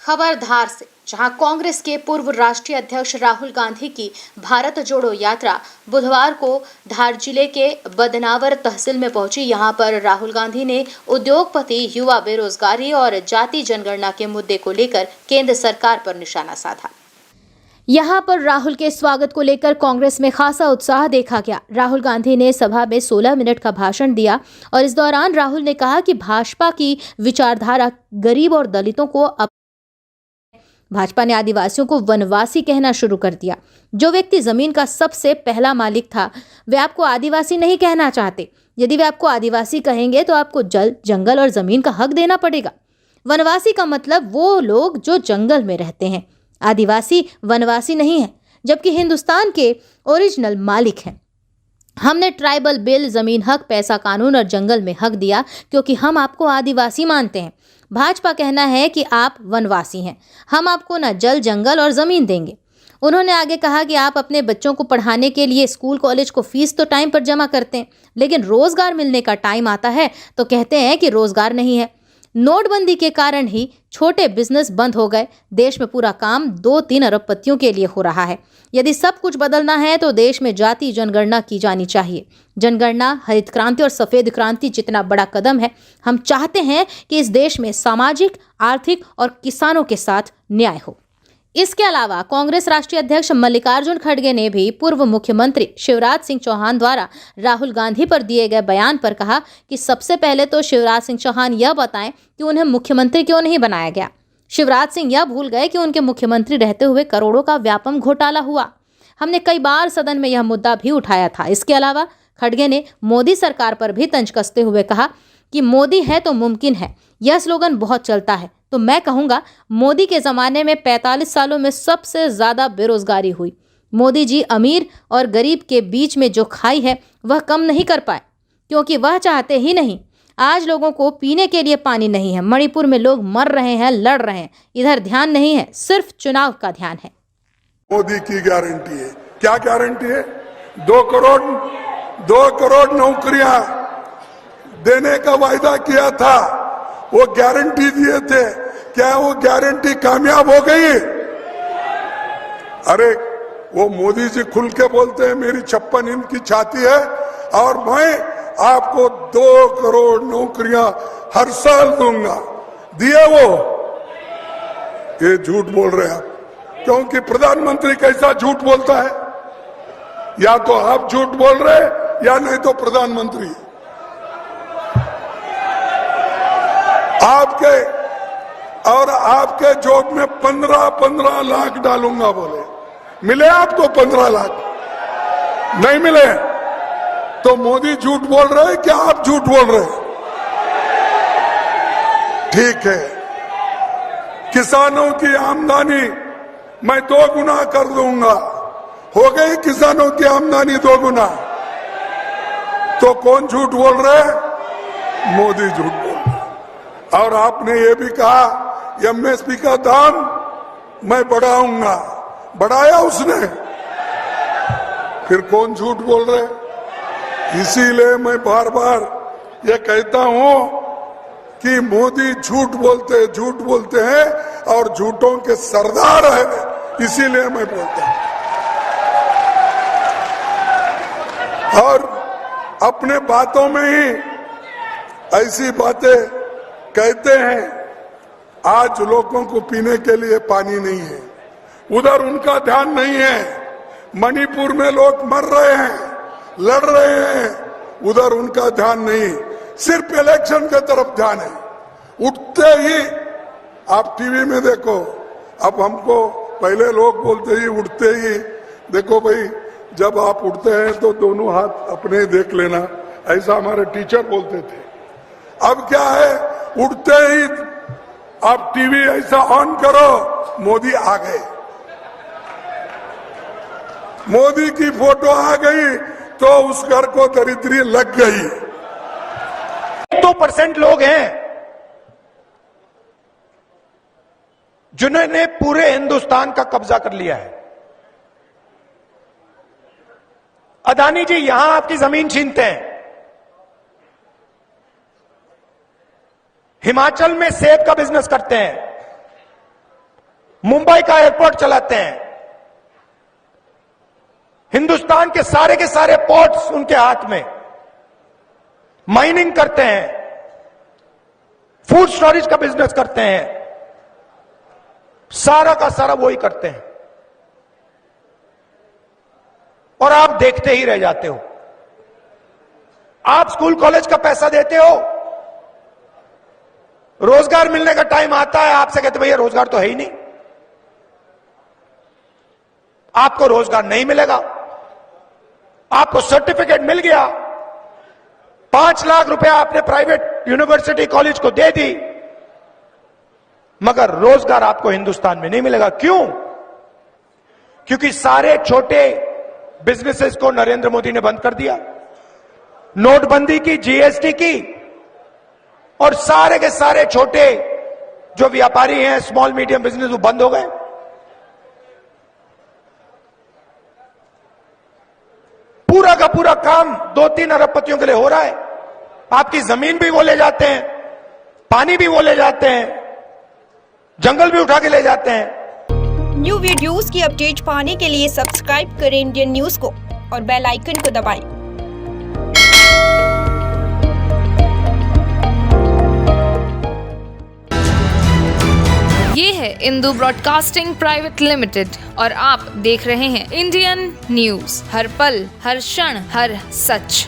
खबरदार से, जहां कांग्रेस के पूर्व राष्ट्रीय अध्यक्ष राहुल गांधी की भारत जोड़ो यात्रा बुधवार को धार जिले के बदनावर तहसील में पहुंची। यहां पर राहुल गांधी ने उद्योगपति, युवा, बेरोजगारी और जाति जनगणना के मुद्दे को लेकर केंद्र सरकार पर निशाना साधा। यहां पर राहुल के स्वागत को लेकर कांग्रेस में खासा उत्साह देखा गया। राहुल गांधी ने सभा में 16 मिनट का भाषण दिया और इस दौरान राहुल ने कहा कि भाजपा की विचारधारा गरीब और दलितों को भाजपा ने आदिवासियों को वनवासी कहना शुरू कर दिया। जो व्यक्ति जमीन का सबसे पहला मालिक था, वे आपको आदिवासी नहीं कहना चाहते। यदि वे आपको आदिवासी कहेंगे तो आपको जल, जंगल और जमीन का हक देना पड़ेगा। वनवासी का मतलब वो लोग जो जंगल में रहते हैं। आदिवासी वनवासी नहीं है, जबकि हिंदुस्तान के ओरिजिनल मालिक हैं। हमने ट्राइबल बिल, जमीन हक, पैसा कानून और जंगल में हक दिया क्योंकि हम आपको आदिवासी मानते हैं। भाजपा कहना है कि आप वनवासी हैं, हम आपको न जल, जंगल और जमीन देंगे। उन्होंने आगे कहा कि आप अपने बच्चों को पढ़ाने के लिए स्कूल कॉलेज को फीस तो टाइम पर जमा करते हैं, लेकिन रोजगार मिलने का टाइम आता है तो कहते हैं कि रोजगार नहीं है। नोटबंदी के कारण ही छोटे बिजनेस बंद हो गए। देश में पूरा काम 2-3 अरबपतियों के लिए हो रहा है। यदि सब कुछ बदलना है तो देश में जाति जनगणना की जानी चाहिए। जनगणना हरित क्रांति और सफेद क्रांति जितना बड़ा कदम है। हम चाहते हैं कि इस देश में सामाजिक, आर्थिक और किसानों के साथ न्याय हो। इसके अलावा कांग्रेस राष्ट्रीय अध्यक्ष मल्लिकार्जुन खड़गे ने भी पूर्व मुख्यमंत्री शिवराज सिंह चौहान द्वारा राहुल गांधी पर दिए गए बयान पर कहा कि सबसे पहले तो शिवराज सिंह चौहान यह बताएं कि उन्हें मुख्यमंत्री क्यों नहीं बनाया गया। शिवराज सिंह यह भूल गए कि उनके मुख्यमंत्री रहते हुए करोड़ों का व्यापम घोटाला हुआ। हमने कई बार सदन में यह मुद्दा भी उठाया था। इसके अलावा खड़गे ने मोदी सरकार पर भी तंज कसते हुए कहा कि मोदी है तो मुमकिन है। यह स्लोगन बहुत चलता है, तो मैं कहूंगा मोदी के ज़माने में 45 सालों में सबसे ज़्यादा बेरोजगारी हुई। मोदी जी अमीर और गरीब के बीच में जो खाई है वह कम नहीं कर पाए, क्योंकि वह चाहते ही नहीं। आज लोगों को पीने के लिए पानी नहीं है। मणिपुर में लोग मर रहे हैं, लड़ रहे हैं। इधर ध्यान नहीं है, सिर्फ चुनाव का ध्यान है। मोदी की गारंटी है। क्या गारंटी है? 2 करोड़ नौकरियां देने का वायदा किया था, वो गारंटी दिए थे। क्या वो गारंटी कामयाब हो गई? अरे वो मोदी जी खुल के बोलते हैं मेरी 56 इंच की छाती है और मैं आपको 2 करोड़ नौकरियां हर साल दूंगा। दिए वो? ये झूठ बोल रहे हैं आप, क्योंकि प्रधानमंत्री कैसा झूठ बोलता है? या तो आप झूठ बोल रहे या नहीं तो प्रधानमंत्री। आपके जॉब में 15 लाख डालूंगा बोले। मिले आपको 15 लाख? नहीं मिले तो मोदी झूठ बोल रहे हैं क्या आप झूठ बोल रहे हैं? ठीक है, किसानों की आमदनी मैं 2 गुना कर दूंगा। हो गई किसानों की आमदनी 2 गुना। तो कौन झूठ बोल रहे हैं? मोदी झूठ बोल रहे हैं। और आपने ये भी कहा एमएसपी का दाम मैं बढ़ाऊंगा। बढ़ाया उसने? फिर कौन झूठ बोल रहे? इसीलिए मैं बार बार ये कहता हूं कि मोदी झूठ बोलते हैं और झूठों के सरदार है। इसीलिए मैं बोलता हूं। और अपने बातों में ही ऐसी बातें कहते हैं। आज लोगों को पीने के लिए पानी नहीं है, उधर उनका ध्यान नहीं है। मणिपुर में लोग मर रहे हैं, लड़ रहे हैं, उधर उनका ध्यान नहीं, सिर्फ इलेक्शन के तरफ ध्यान है। उठते ही आप टीवी में देखो, अब हमको पहले लोग बोलते ही उठते ही देखो भाई, जब आप उठते हैं तो दोनों हाथ अपने देख लेना, ऐसा हमारे टीचर बोलते थे। अब क्या है, उठते ही आप टीवी ऐसा ऑन करो, मोदी आ गए। मोदी की फोटो आ गई तो उस घर को दरिद्री लग गई। 2% लोग हैं जिन्होंने पूरे हिंदुस्तान का कब्जा कर लिया है। अदानी जी यहां आपकी जमीन छीनते हैं, हिमाचल में सेब का बिजनेस करते हैं, मुंबई का एयरपोर्ट चलाते हैं, हिंदुस्तान के सारे पोर्ट्स उनके हाथ में, माइनिंग करते हैं, फूड स्टोरेज का बिजनेस करते हैं, सारा का सारा वही करते हैं। और आप देखते ही रह जाते हो। आप स्कूल कॉलेज का पैसा देते हो, रोजगार मिलने का टाइम आता है, आपसे कहते भैया रोजगार तो है ही नहीं, आपको रोजगार नहीं मिलेगा। आपको सर्टिफिकेट मिल गया, 5 लाख रुपया आपने प्राइवेट यूनिवर्सिटी कॉलेज को दे दी, मगर रोजगार आपको हिंदुस्तान में नहीं मिलेगा। क्यों? क्योंकि सारे छोटे बिजनेसेस को नरेंद्र मोदी ने बंद कर दिया, नोटबंदी की, जीएसटी की, और सारे के सारे छोटे जो व्यापारी हैं, स्मॉल मीडियम बिजनेस, वो बंद हो गए। पूरा का पूरा काम 2-3 अरबपतियों के लिए हो रहा है। आपकी जमीन भी वो ले जाते हैं, पानी भी वो ले जाते हैं, जंगल भी उठा के ले जाते हैं। न्यू वीडियोस की अपडेट पाने के लिए सब्सक्राइब करें इंडियन न्यूज को और बेल आइकन को दबाएं। ये है इंदू ब्रॉडकास्टिंग प्राइवेट लिमिटेड और आप देख रहे हैं इंडियन न्यूज, हर पल, हर क्षण, हर सच।